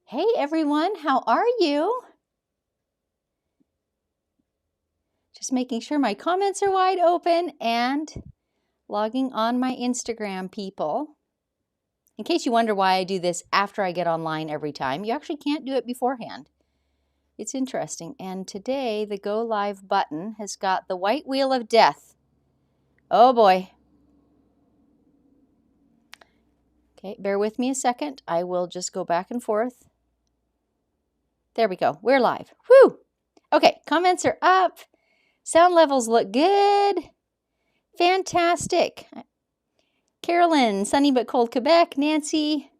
Hey everyone, how are you? Just making sure my comments are wide open and logging on my Instagram, people. In case you wonder why I do this after I get online every time, you actually can't do it beforehand. It's interesting. And today the Go Live button has got the white wheel of death. Oh boy. Okay, bear with me a second. I will just go back and forth. There we go. We're live. Whew! Okay, comments are up. Sound levels look good. Fantastic. Carolyn, sunny but cold Quebec. Nancy,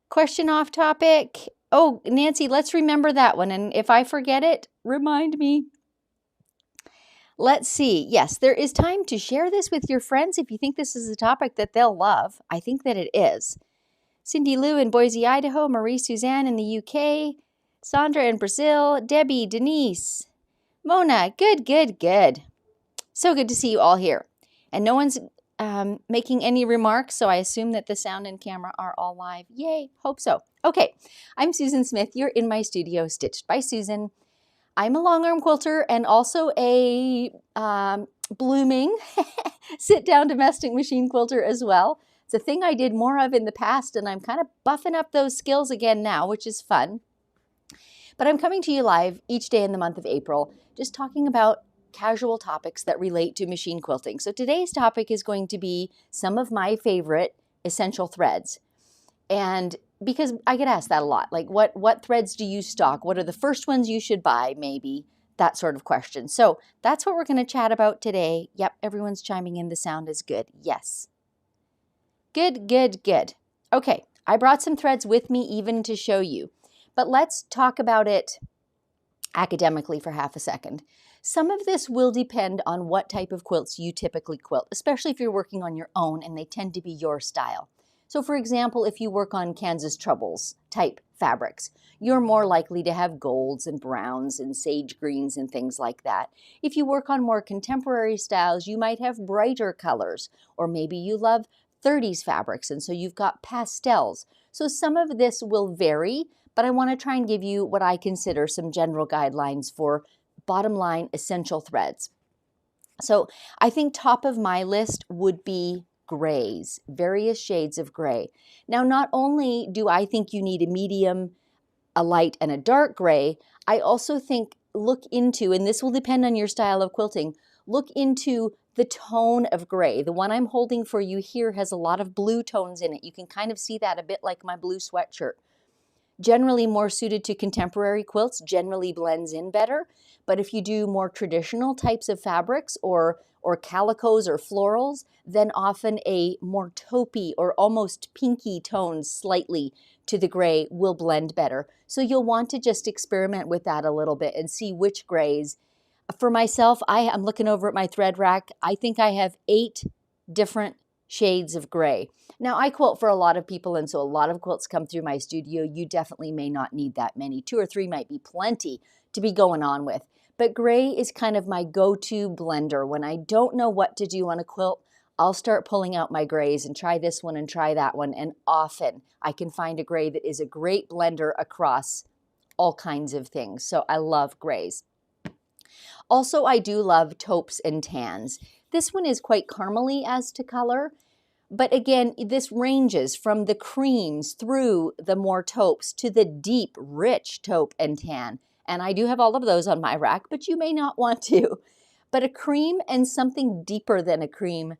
question off topic. Oh, Nancy, let's remember that one. And if I forget it, remind me. Let's see. Yes, there is time to share this with your friends if you think this is a topic that they'll love. I think that it is. Cindy Lou in Boise, Idaho. Marie Suzanne in the UK. Sandra in Brazil. Debbie, Denise. Mona, good, good, good. So good to see you all here. And no one's making any remarks, so I assume that the sound and camera are all live. Yay, hope so. Okay, I'm Susan Smith. You're in my studio, Stitched by Susan. I'm a long arm quilter and also a blooming sit-down domestic machine quilter as well. It's a thing I did more of in the past, and I'm kind of buffing up those skills again now, which is fun. But I'm coming to you live each day in the month of April, just talking about casual topics that relate to machine quilting. So today's topic is going to be some of my favorite essential threads. And because I get asked that a lot, like what threads do you stock? What are the first ones you should buy, maybe? That sort of question. So that's what we're going to chat about today. Yep, everyone's chiming in. The sound is good. Yes. Good, good, good. Okay, I brought some threads with me even to show you. But let's talk about it academically for half a second. Some of this will depend on what type of quilts you typically quilt, especially if you're working on your own and they tend to be your style. So for example, if you work on Kansas Troubles type fabrics, you're more likely to have golds and browns and sage greens and things like that. If you work on more contemporary styles, you might have brighter colors, or maybe you love 30s fabrics and so you've got pastels. So some of this will vary, but I want to try and give you what I consider some general guidelines for bottom line essential threads. So I think top of my list would be grays, various shades of gray. Now, not only do I think you need a medium, a light, and a dark gray, I also think look into, and this will depend on your style of quilting, look into the tone of gray. The one I'm holding for you here has a lot of blue tones in it. You can kind of see that a bit like my blue sweatshirt. Generally more suited to contemporary quilts, generally blends in better. But if you do more traditional types of fabrics or calicos or florals, then often a more taupey or almost pinky tone slightly to the gray will blend better. So you'll want to just experiment with that a little bit and see which grays. For myself, I'm looking over at my thread rack. I think I have 8 different shades of gray. Now, I quilt for a lot of people, and so a lot of quilts come through my studio. You definitely may not need that many. 2 or 3 might be plenty to be going on with. But gray is kind of my go-to blender. When I don't know what to do on a quilt, I'll start pulling out my grays and try this one and try that one. And often I can find a gray that is a great blender across all kinds of things. So I love grays. Also, I do love taupes and tans. This one is quite caramely as to color. But again, this ranges from the creams through the more taupes to the deep, rich taupe and tan. And I do have all of those on my rack, but you may not want to. But a cream and something deeper than a cream,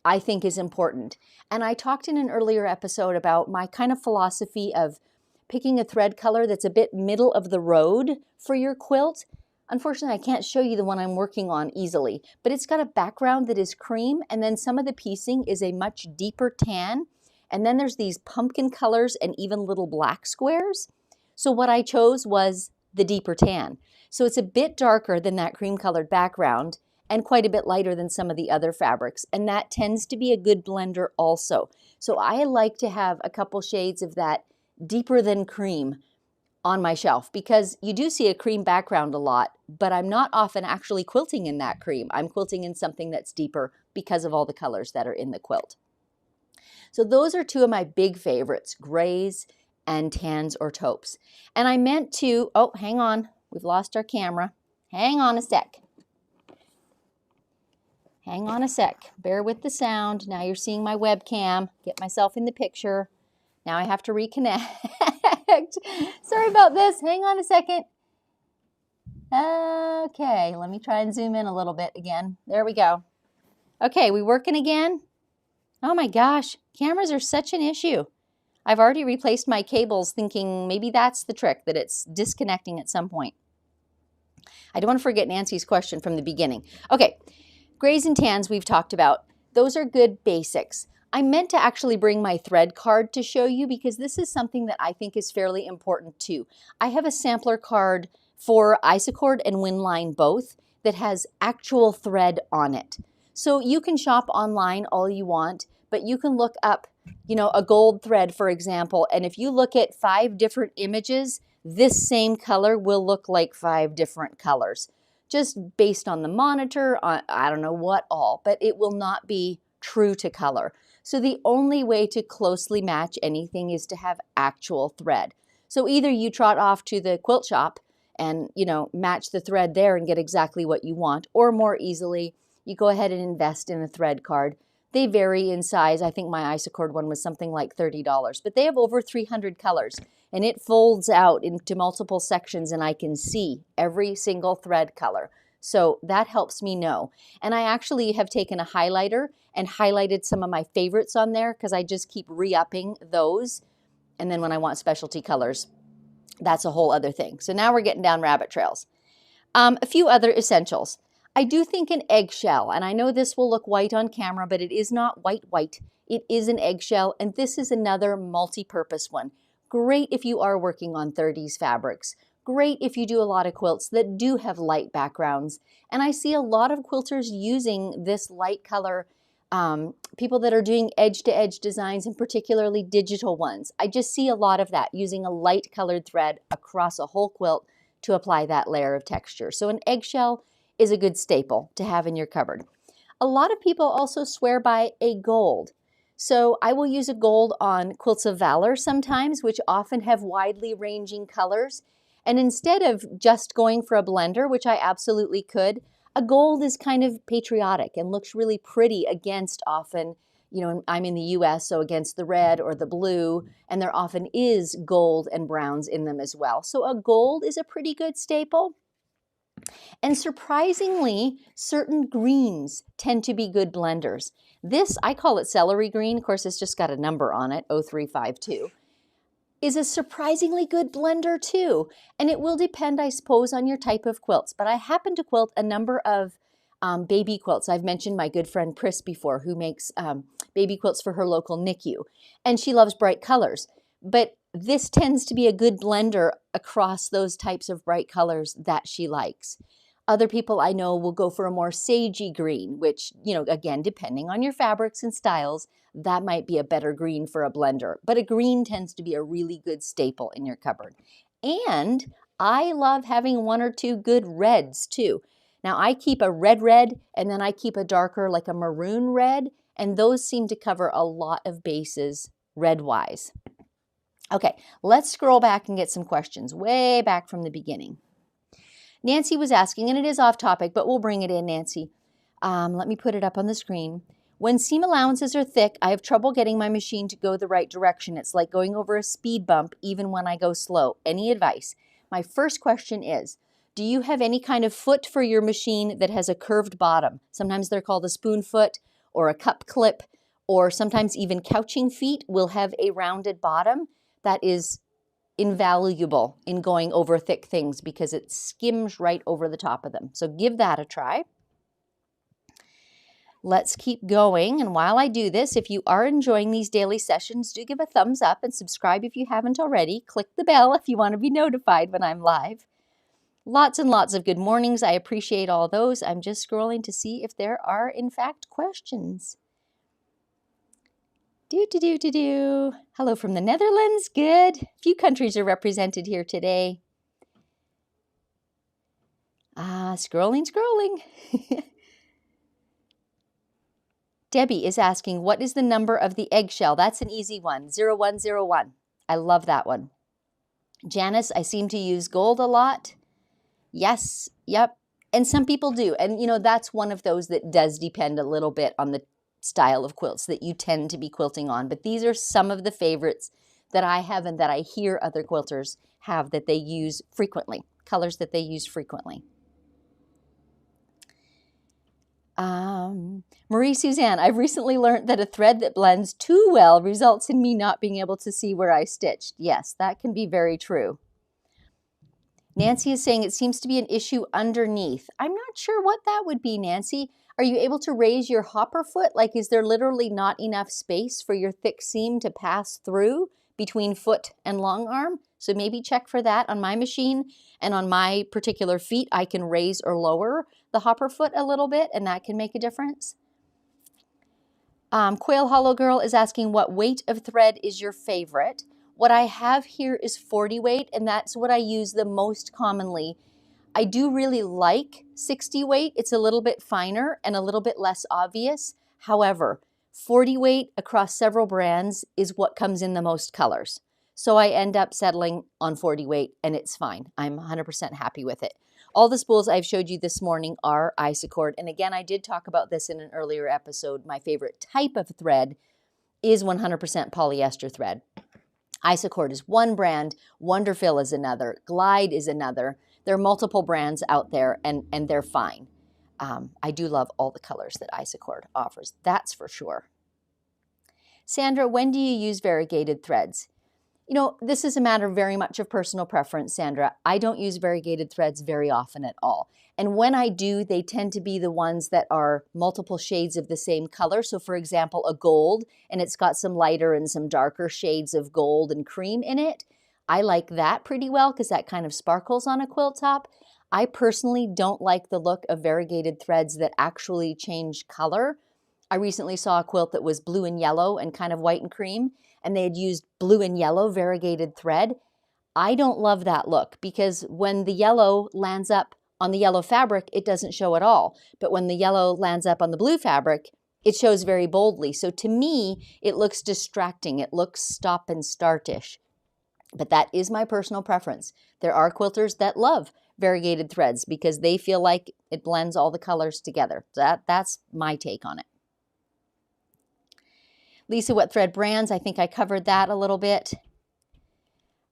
I think, is important. And I talked in an earlier episode about my kind of philosophy of picking a thread color that's a bit middle of the road for your quilt. Unfortunately, I can't show you the one I'm working on easily, but it's got a background that is cream, and then some of the piecing is a much deeper tan, and then there's these pumpkin colors and even little black squares. So what I chose was the deeper tan. So it's a bit darker than that cream-colored background and quite a bit lighter than some of the other fabrics, and that tends to be a good blender also. So I like to have a couple shades of that deeper than cream on my shelf, because you do see a cream background a lot, but I'm not often actually quilting in that cream. I'm quilting in something that's deeper because of all the colors that are in the quilt. So those are 2 of my big favorites, grays and tans or taupes. And I meant to, oh, hang on, we've lost our camera. Hang on a sec. Hang on a sec. Bear with the sound. Now you're seeing my webcam. Get myself in the picture. Now I have to reconnect. Sorry about this. Hang on a second. Okay, let me try and zoom in a little bit again. There we go. Okay, we working again? Oh my gosh, cameras are such an issue. I've already replaced my cables thinking maybe that's the trick, that it's disconnecting at some point. I don't want to forget Nancy's question from the beginning. Okay, grays and tans we've talked about. Those are good basics. I meant to actually bring my thread card to show you because this is something that I think is fairly important too. I have a sampler card for Isacord and Winline both that has actual thread on it. So you can shop online all you want, but you can look up, you know, a gold thread, for example, and if you look at 5 different images, this same color will look like 5 different colors, just based on the monitor, on I don't know what all, but it will not be true to color. So the only way to closely match anything is to have actual thread. So either you trot off to the quilt shop and, you know, match the thread there and get exactly what you want, or more easily, you go ahead and invest in a thread card. They vary in size. I think my Isacord one was something like $30, but they have over 300 colors and it folds out into multiple sections and I can see every single thread color. So that helps me know. And I actually have taken a highlighter and highlighted some of my favorites on there because I just keep re-upping those. And then when I want specialty colors, that's a whole other thing. So now we're getting down rabbit trails. A few other essentials. I do think an eggshell, and I know this will look white on camera, but it is not white. It is an eggshell, and this is another multi-purpose one. Great if you are working on 30s fabrics. Great if you do a lot of quilts that do have light backgrounds. And I see a lot of quilters using this light color, people that are doing edge-to-edge designs, and particularly digital ones. I just see a lot of that, using a light colored thread across a whole quilt to apply that layer of texture. So an eggshell is a good staple to have in your cupboard. A lot of people also swear by a gold. So I will use a gold on Quilts of Valor sometimes, which often have widely ranging colors. And instead of just going for a blender, which I absolutely could, a gold is kind of patriotic and looks really pretty against often, you know, I'm in the US, so against the red or the blue, and there often is gold and browns in them as well. So a gold is a pretty good staple. And surprisingly, certain greens tend to be good blenders. This, I call it celery green, of course it's just got a number on it, 0352, is a surprisingly good blender too. And it will depend, I suppose, on your type of quilts. But I happen to quilt a number of baby quilts. I've mentioned my good friend Pris before, who makes baby quilts for her local NICU. And she loves bright colors. But this tends to be a good blender across those types of bright colors that she likes. Other people I know will go for a more sagey green, which, you know, again, depending on your fabrics and styles, that might be a better green for a blender. But a green tends to be a really good staple in your cupboard. And I love having 1 or 2 good reds too. Now I keep a red and then I keep a darker, like a maroon red, and those seem to cover a lot of bases red-wise. Okay, let's scroll back and get some questions way back from the beginning. Nancy was asking, and it is off topic, but we'll bring it in, Nancy. Let me put it up on the screen. When seam allowances are thick, I have trouble getting my machine to go the right direction. It's like going over a speed bump even when I go slow. Any advice? My first question is, do you have any kind of foot for your machine that has a curved bottom? Sometimes they're called a spoon foot or a cup clip, or sometimes even couching feet will have a rounded bottom. That is invaluable in going over thick things because it skims right over the top of them. So give that a try. Let's keep going. And while I do this, if you are enjoying these daily sessions, do give a thumbs up and subscribe if you haven't already. Click the bell if you want to be notified when I'm live. Lots and lots of good mornings. I appreciate all those. I'm just scrolling to see if there are, in fact, questions. Hello from the Netherlands. Good. A few countries are represented here today. Scrolling. Debbie is asking, what is the number of the eggshell? That's an easy one, 0101. I love that one. Janice, I seem to use gold a lot. Yes, yep. And some people do. And, you know, that's one of those that does depend a little bit on the style of quilts that you tend to be quilting on. But these are some of the favorites that I have and that I hear other quilters have that they use frequently, colors that they use frequently. Marie Suzanne, I've recently learned that a thread that blends too well results in me not being able to see where I stitched. Yes, that can be very true. Nancy is saying it seems to be an issue underneath. I'm not sure what that would be, Nancy. Are you able to raise your hopper foot? Like, is there literally not enough space for your thick seam to pass through between foot and long arm? So maybe check for that. On my machine and on my particular feet, I can raise or lower the hopper foot a little bit, and that can make a difference. Quail Hollow Girl is asking what weight of thread is your favorite. What I have here is 40 weight, and that's what I use the most commonly. I do really like 60 weight. It's a little bit finer and a little bit less obvious. However, 40 weight across several brands is what comes in the most colors. So I end up settling on 40 weight, and it's fine. I'm 100% happy with it. All the spools I've showed you this morning are Isacord. And again, I did talk about this in an earlier episode. My favorite type of thread is 100% polyester thread. Isacord is one brand, Wonderfill is another, Glide is another. There are multiple brands out there, and they're fine. I do love all the colors that Isacord offers, that's for sure. Sandra, when do you use variegated threads? You know, this is a matter very much of personal preference, Sandra. I don't use variegated threads very often at all. And when I do, they tend to be the ones that are multiple shades of the same color. So for example, a gold, and it's got some lighter and some darker shades of gold and cream in it. I like that pretty well because that kind of sparkles on a quilt top. I personally don't like the look of variegated threads that actually change color. I recently saw a quilt that was blue and yellow and kind of white and cream, and they had used blue and yellow variegated thread. I don't love that look because when the yellow lands up on the yellow fabric, it doesn't show at all. But when the yellow lands up on the blue fabric, it shows very boldly. So to me, it looks distracting. It looks stop and start-ish. But that is my personal preference. There are quilters that love variegated threads because they feel like it blends all the colors together. That's my take on it. Lisa, what thread brands? I think I covered that a little bit.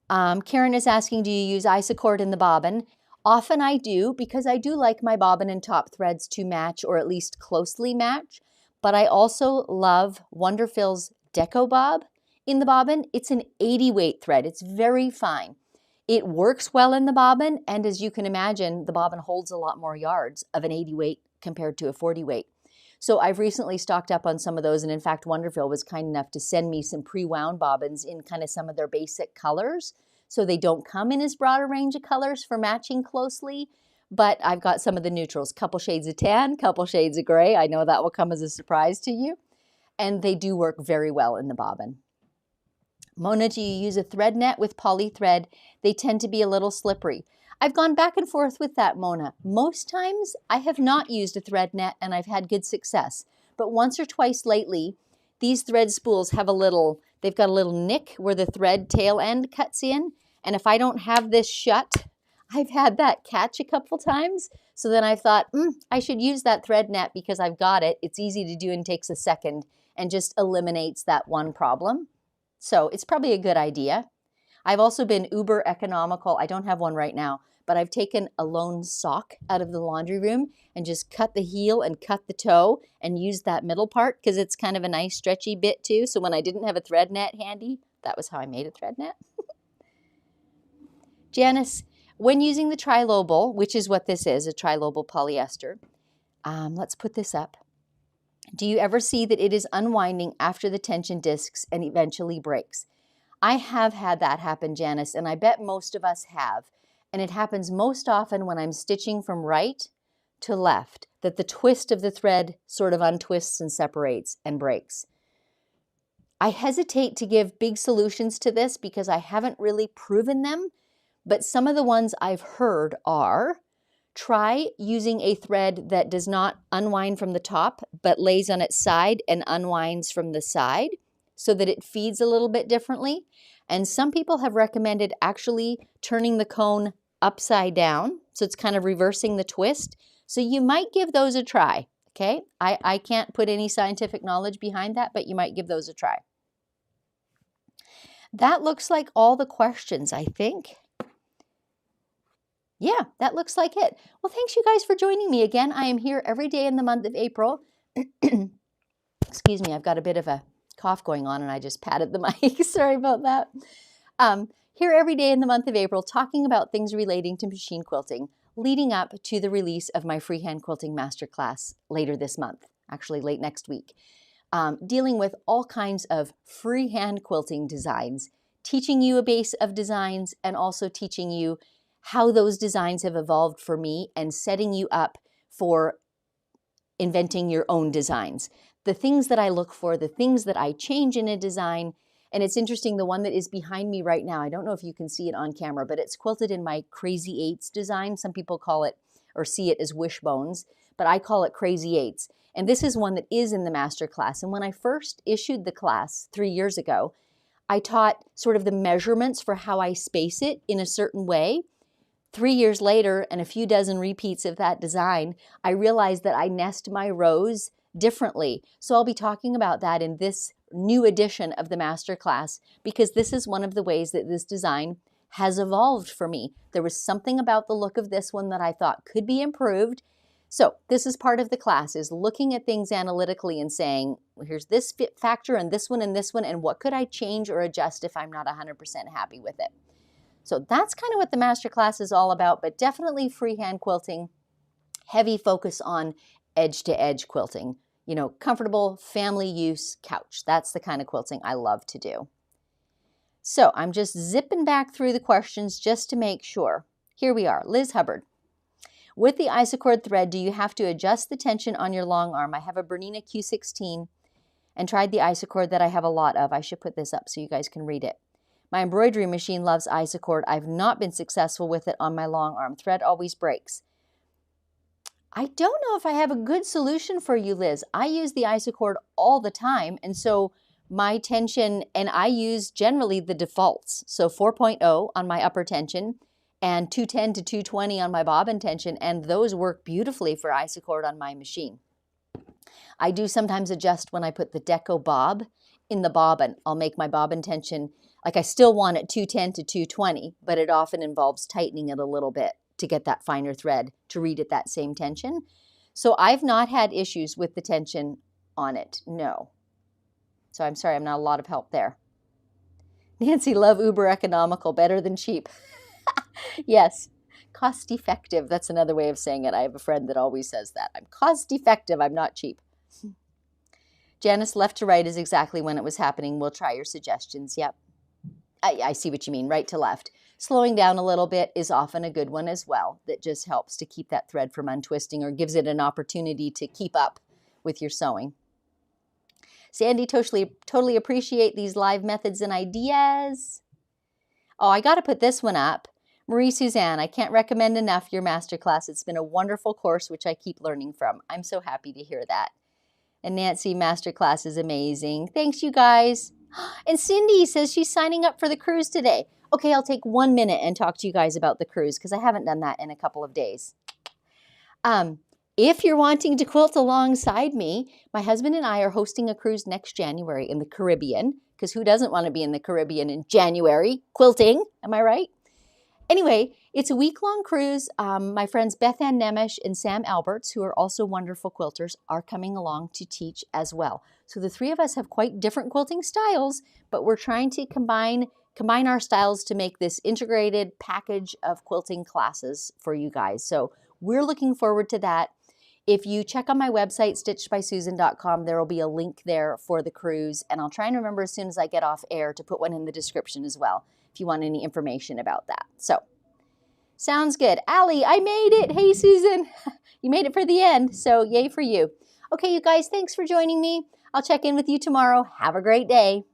Karen is asking, do you use Isacord in the bobbin? Often I do because I do like my bobbin and top threads to match or at least closely match. But I also love Wonderfill's Deco Bob in the bobbin. It's an 80 weight thread. It's very fine. It works well in the bobbin, and as you can imagine, the bobbin holds a lot more yards of an 80 weight compared to a 40 weight. So I've recently stocked up on some of those, and in fact, Wonderfill was kind enough to send me some pre-wound bobbins in kind of some of their basic colors. So they don't come in as broad a range of colors for matching closely, but I've got some of the neutrals, couple shades of tan, couple shades of gray. I know that will come as a surprise to you. And they do work very well in the bobbin. Mona, do you use a thread net with poly thread? They tend to be a little slippery. I've gone back and forth with that, Mona. Most times I have not used a thread net and I've had good success. But once or twice lately, these thread spools have they've got a little nick where the thread tail end cuts in. And if I don't have this shut, I've had that catch a couple times. So then I thought, I should use that thread net because I've got it. It's easy to do and takes a second and just eliminates that one problem. So it's probably a good idea. I've also been uber economical. I don't have one right now, but I've taken a lone sock out of the laundry room and just cut the heel and cut the toe and used that middle part because it's kind of a nice stretchy bit too. So when I didn't have a thread net handy, that was how I made a thread net. Janice, when using the trilobal, which is what this is, a trilobal polyester, let's put this up. Do you ever see that it is unwinding after the tension discs and eventually breaks? I have had that happen, Janice, and I bet most of us have. And it happens most often when I'm stitching from right to left, that the twist of the thread sort of untwists and separates and breaks. I hesitate to give big solutions to this because I haven't really proven them, but some of the ones I've heard are, try using a thread that does not unwind from the top, but lays on its side and unwinds from the side so that it feeds a little bit differently. And some people have recommended actually turning the cone upside down. So it's kind of reversing the twist. So you might give those a try. Okay, I can't put any scientific knowledge behind that, but you might give those a try. That looks like all the questions, I think. Yeah, that looks like it. Well, thanks you guys for joining me again. I am here every day in the month of April. Excuse me, I've got a bit of a cough going on and I just patted the mic. Sorry about that. Here every day in the month of April talking about things relating to machine quilting, leading up to the release of my freehand quilting masterclass later this month, actually late next week, dealing with all kinds of freehand quilting designs, teaching you a base of designs and also teaching you how those designs have evolved for me and setting you up for inventing your own designs. The things that I look for, the things that I change in a design. And it's interesting, the one that is behind me right now, I don't know if you can see it on camera, but it's quilted in my Crazy Eights design. Some people call it or see it as wishbones, but I call it Crazy Eights. And this is one that is in the master class. And when I first issued the class 3 years ago, I taught sort of the measurements for how I space it in a certain way. 3 years later, and a few dozen repeats of that design, I realized that I nest my rows differently. So I'll be talking about that in this new edition of the masterclass, because this is one of the ways that this design has evolved for me. There was something about the look of this one that I thought could be improved. So this is part of the class, is looking at things analytically and saying, well, here's this fit factor and this one, and what could I change or adjust if I'm not 100% happy with it. So that's kind of what the masterclass is all about, but definitely freehand quilting, heavy focus on edge-to-edge quilting. You know, comfortable, family use, couch. That's the kind of quilting I love to do. So I'm just zipping back through the questions just to make sure. Here we are. Liz Hubbard. With the isocord thread, do you have to adjust the tension on your long arm? I have a Bernina Q16 and tried the isocord that I have a lot of. I should put this up so you guys can read it. My embroidery machine loves isocord. I've not been successful with it on my long arm. Thread always breaks. I don't know if I have a good solution for you, Liz. I use the isocord all the time, and so my tension, and I use generally the defaults. So 4.0 on my upper tension and 210 to 220 on my bobbin tension, and those work beautifully for isocord on my machine. I do sometimes adjust when I put the deco bob in the bobbin. I'll make my bobbin tension, like I still want it 210 to 220, but it often involves tightening it a little bit to get that finer thread to read at that same tension. So I've not had issues with the tension on it, no. So I'm sorry, I'm not a lot of help there. Nancy, love uber economical, better than cheap. Yes, cost effective, that's another way of saying it. I have a friend that always says that. I'm cost effective, I'm not cheap. Janice, left to right is exactly when it was happening. We'll try your suggestions, yep. I see what you mean, right to left. Slowing down a little bit is often a good one as well. That just helps to keep that thread from untwisting or gives it an opportunity to keep up with your sewing. Sandy, totally appreciate these live methods and ideas. Oh, I got to put this one up. Marie Suzanne, I can't recommend enough your masterclass. It's been a wonderful course, which I keep learning from. I'm so happy to hear that. And Nancy, masterclass is amazing. Thanks, you guys. And Cindy says she's signing up for the cruise today. Okay, I'll take 1 minute and talk to you guys about the cruise because I haven't done that in a couple of days. If you're wanting to quilt alongside me, my husband and I are hosting a cruise next January in the Caribbean, because who doesn't want to be in the Caribbean in January? Quilting, am I right? Anyway, it's a week-long cruise. My friends Beth Ann Nemish and Sam Alberts, who are also wonderful quilters, are coming along to teach as well. So the three of us have quite different quilting styles, but we're trying to combine our styles to make this integrated package of quilting classes for you guys. So we're looking forward to that. If you check on my website, StitchedBySusan.com, there will be a link there for the cruise, and I'll try and remember as soon as I get off air to put one in the description as well, if you want any information about that. So, sounds good. Allie, I made it. Hey, Susan. You made it for the end, so yay for you. Okay, you guys, thanks for joining me. I'll check in with you tomorrow. Have a great day.